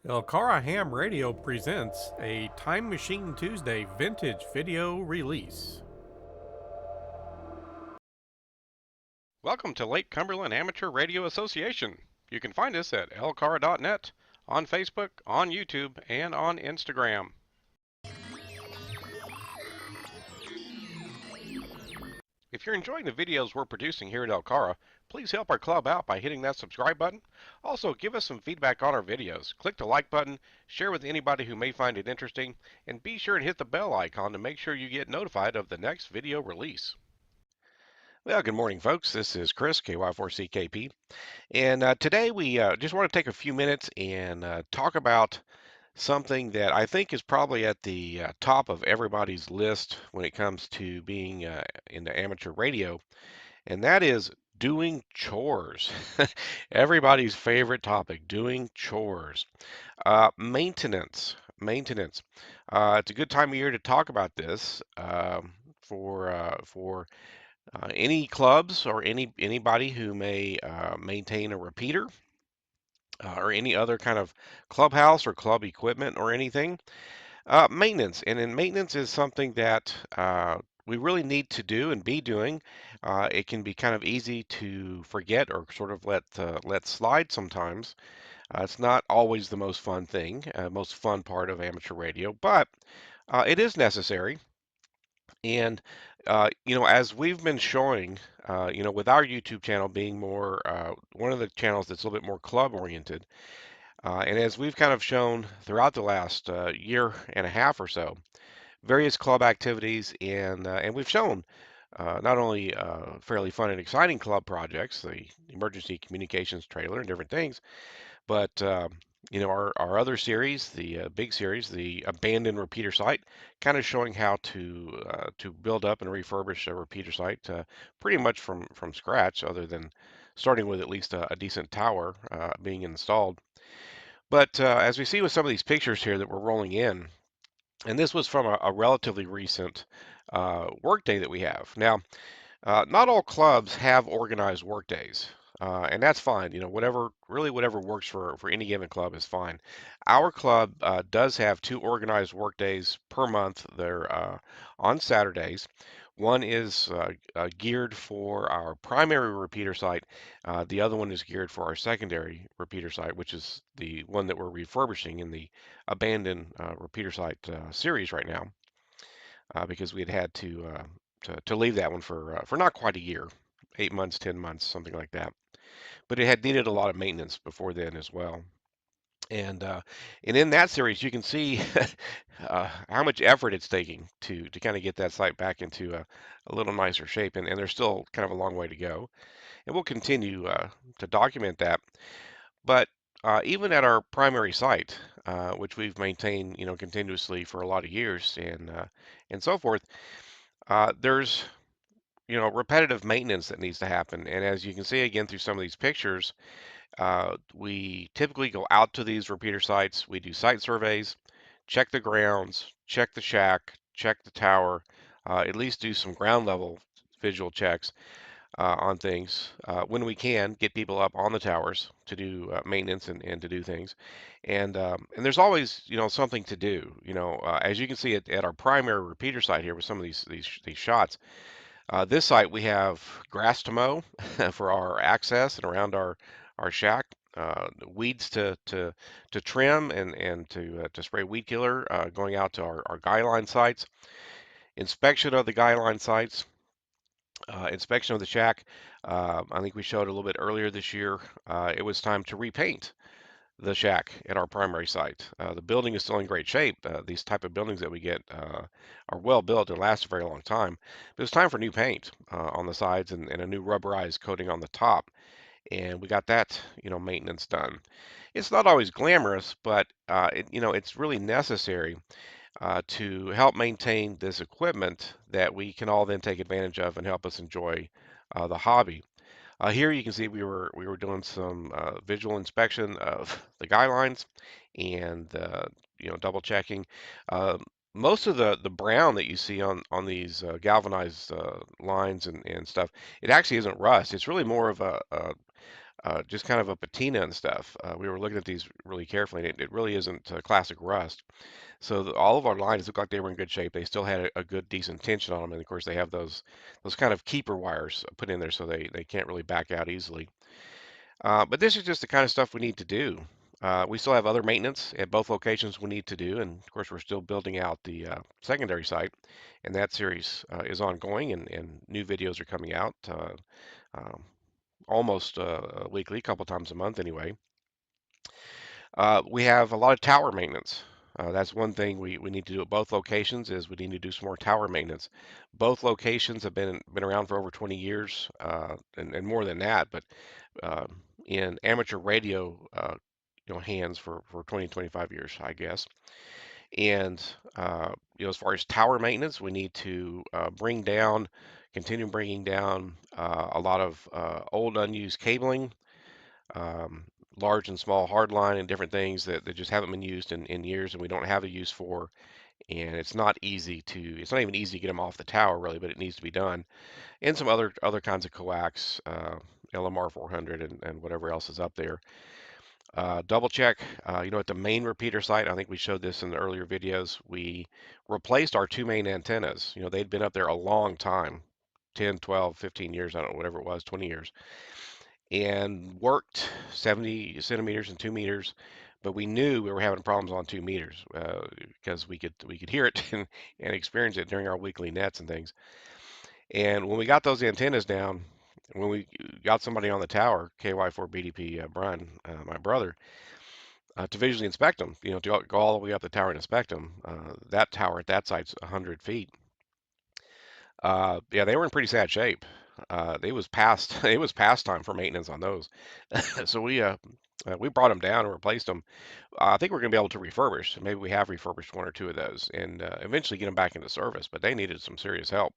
LCARA Ham Radio presents a Time Machine Tuesday vintage video release. Welcome to Lake Cumberland Amateur Radio Association. You can find us at LCARA.net, on Facebook, on YouTube, and on Instagram. If you're enjoying the videos we're producing here at LCARA, please help our club out by hitting that subscribe button. Also, give us some feedback on our videos. Click the like button, share with anybody who may find it interesting, and be sure and hit the bell icon to make sure you get notified of the next video release. Well, good morning, folks. This is Chris, KY4CKP. And today we just want to take a few minutes and talk about something that I think is probably at the top of everybody's list when it comes to being into amateur radio, and that is doing chores. Everybody's favorite topic, doing chores. Maintenance. Maintenance. It's a good time of year to talk about this for any clubs or anybody who may maintain a repeater or any other kind of clubhouse or club equipment or anything. Maintenance, and in maintenance is something that we really need to do and be doing. It can be kind of easy to forget or sort of let slide sometimes. It's not always the most fun thing, most fun part of amateur radio, but it is necessary. And as we've been showing, with our YouTube channel being more one of the channels that's a little bit more club oriented, and as we've kind of shown throughout the last year and a half or so, various club activities, and we've shown not only fairly fun and exciting club projects, the emergency communications trailer and different things, but our other series, the big series, the abandoned repeater site, kind of showing how to build up and refurbish a repeater site pretty much from scratch, other than starting with at least a decent tower being installed. But as we see with some of these pictures here that we're rolling in, and this was from a relatively recent workday that we have. Now, not all clubs have organized workdays, and that's fine. Whatever works for any given club is fine. Our club does have two organized workdays per month. They're on Saturdays. One is geared for our primary repeater site. The other one is geared for our secondary repeater site, which is the one that we're refurbishing in the abandoned repeater site series right now, because we had to leave that one for not quite a year, 8 months, 10 months, something like that. But it had needed a lot of maintenance before then as well. And in that series, you can see how much effort it's taking to kind of get that site back into a little nicer shape, and there's still kind of a long way to go. And we'll continue to document that. But even at our primary site, which we've maintained, continuously for a lot of years, and so forth, there's repetitive maintenance that needs to happen. And as you can see again through some of these pictures, we typically go out to these repeater sites. We do site surveys, check the grounds, check the shack, check the tower, at least do some ground level visual checks on things. When we can, get people up on the towers to do maintenance and to do things. And there's always, something to do. As you can see at our primary repeater site here with some of these shots, this site we have grass to mow for our access and around our shack, weeds to trim and to spray weed killer, going out to our guy line sites, inspection of the guy line sites, inspection of the shack. I think we showed a little bit earlier this year. It was time to repaint the shack at our primary site. The building is still in great shape. These type of buildings that we get are well built and last a very long time. But it's time for new paint on the sides and a new rubberized coating on the top. And we got that, maintenance done. It's not always glamorous, but it's really necessary to help maintain this equipment that we can all then take advantage of and help us enjoy the hobby. Here you can see we were doing some visual inspection of the guy lines and double checking. Most of the brown that you see on these galvanized lines and stuff, it actually isn't rust. It's really more of just kind of a patina and stuff. We were looking at these really carefully, and it really isn't classic rust. So all of our lines looked like they were in good shape. They still had a good, decent tension on them, and of course they have those kind of keeper wires put in there, so they can't really back out easily. But this is just the kind of stuff we need to do. We still have other maintenance at both locations we need to do, and of course we're still building out the secondary site, and that series is ongoing, and new videos are coming out um, almost weekly, a couple times a month anyway. We have a lot of tower maintenance. That's one thing we need to do at both locations is we need to do some more tower maintenance. Both locations have been around for over 20 years and more than that, but uh, in amateur radio hands for 20, 25 years, I guess. And as far as tower maintenance, we need to continue bringing down a lot of old unused cabling, um, large and small hardline and different things that just haven't been used in years and we don't have a use for. And it's not even easy to get them off the tower really, but it needs to be done. And some other kinds of coax, LMR 400 and whatever else is up there. Double check, at the main repeater site, I think we showed this in the earlier videos, we replaced our two main antennas. They'd been up there a long time, 10, 12, 15 years, I don't know, whatever it was, 20 years, and worked 70 centimeters and 2 meters, but we knew we were having problems on 2 meters because we could hear it and experience it during our weekly nets and things. And when we got those antennas down, when we got somebody on the tower, KY4BDP Brian, my brother, to visually inspect them, to go all the way up the tower and inspect them. That tower at that site's 100 feet. Yeah, they were in pretty sad shape. It was past it was past time for maintenance on those. So we brought them down and replaced them. I think we're going to be able to refurbish. Maybe we have refurbished one or two of those and eventually get them back into service. But they needed some serious help,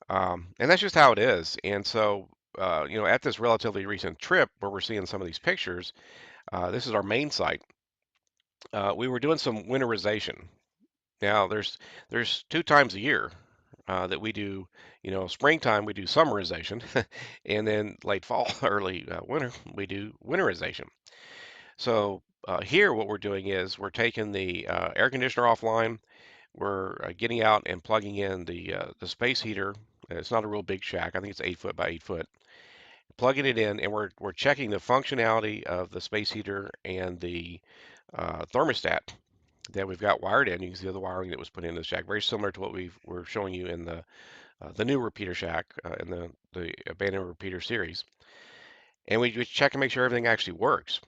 and that's just how it is. And so, at this relatively recent trip where we're seeing some of these pictures, this is our main site. We were doing some winterization. Now, there's 2 times a year that we do. Springtime we do summerization, and then late fall, early winter we do winterization. So here, what we're doing is we're taking the air conditioner offline. We're getting out and plugging in the space heater. It's not a real big shack. I think it's 8 foot by 8 foot. Plugging it in, and we're checking the functionality of the space heater and the thermostat that we've got wired in. You can see the wiring that was put in the shack, very similar to what we're showing you in the new repeater shack in the abandoned repeater series. And we just check and make sure everything actually works.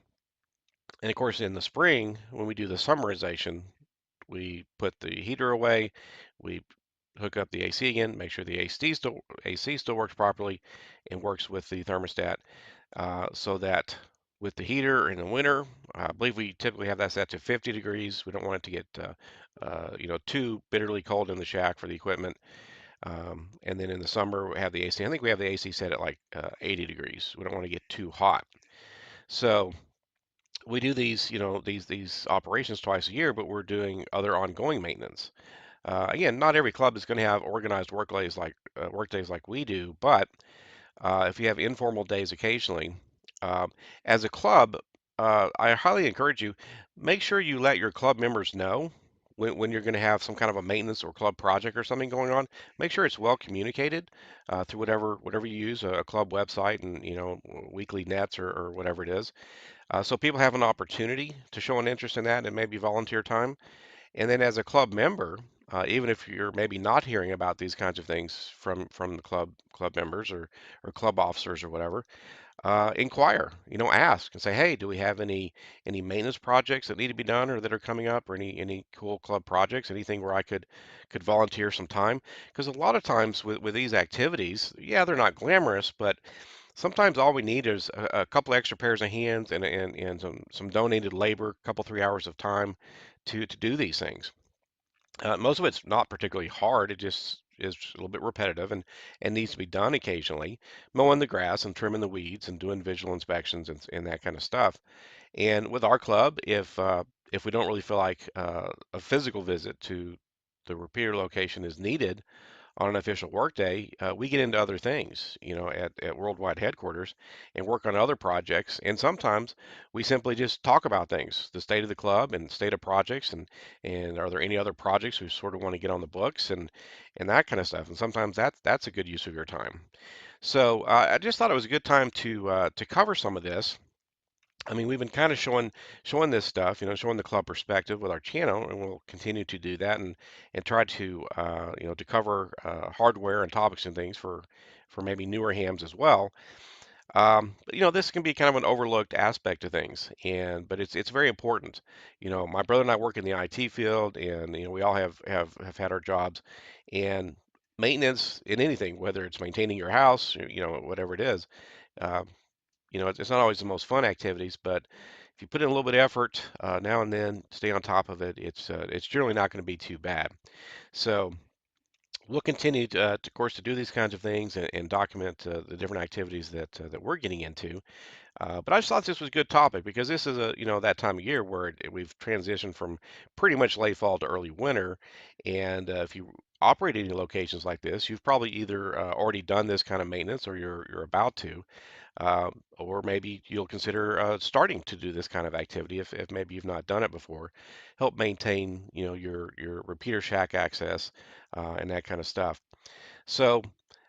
And of course, in the spring, when we do the summerization, we put the heater away, we hook up the AC again, make sure the AC still works properly and works with the thermostat, so that with the heater in the winter, I believe we typically have that set to 50 degrees. We don't want it to get too bitterly cold in the shack for the equipment. And then in the summer, we have the AC. I think we have the AC set at like 80 degrees. We don't want to get too hot. So we do these operations twice a year, but we're doing other ongoing maintenance. Again, not every club is going to have organized work days like we do, but if you have informal days occasionally, um, as a club, I highly encourage you, make sure you let your club members know when you're going to have some kind of a maintenance or club project or something going on. Make sure it's well communicated through whatever you use, a club website and weekly nets or whatever it is, so people have an opportunity to show an interest in that and maybe volunteer time. And then as a club member, even if you're maybe not hearing about these kinds of things from the club members or club officers or whatever, inquire, ask and say, hey, do we have any maintenance projects that need to be done or that are coming up, or any cool club projects, anything where I could volunteer some time? Because a lot of times with these activities, yeah, they're not glamorous, but sometimes all we need is a couple extra pairs of hands and some donated labor, a couple 3 hours of time to do these things. Most of it's not particularly hard. It just is a little bit repetitive and needs to be done occasionally. Mowing the grass and trimming the weeds and doing visual inspections and that kind of stuff. And with our club, if we don't really feel like a physical visit to the repeater location is needed, on an official workday, we get into other things, at worldwide headquarters and work on other projects. And sometimes we simply just talk about things, the state of the club and state of projects, and are there any other projects we sort of want to get on the books and that kind of stuff. And sometimes that's a good use of your time. So I just thought it was a good time to cover some of this. I mean, we've been kind of showing this stuff, showing the club perspective with our channel, and we'll continue to do that and try to to cover hardware and topics and things for maybe newer hams as well. But, this can be kind of an overlooked aspect of things, but it's very important. My brother and I work in the IT field, and we all have had our jobs, and maintenance in anything, whether it's maintaining your house, whatever it is. Uh, it's not always the most fun activities, but if you put in a little bit of effort now and then, stay on top of it, it's generally not going to be too bad. So we'll continue of course, to do these kinds of things and document the different activities that we're getting into. But I just thought this was a good topic because this is that time of year where we've transitioned from pretty much late fall to early winter, and if you operate any locations like this, you've probably either already done this kind of maintenance or you're about to. Or maybe you'll consider starting to do this kind of activity if maybe you've not done it before. Help maintain, your repeater shack access and that kind of stuff. So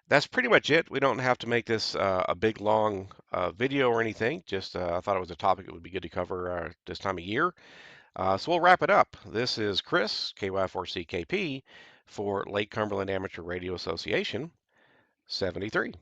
that's pretty much it. We don't have to make this a big long video or anything. Just I thought it was a topic that would be good to cover this time of year. So we'll wrap it up. This is Chris, KY4CKP, for Lake Cumberland Amateur Radio Association, 73.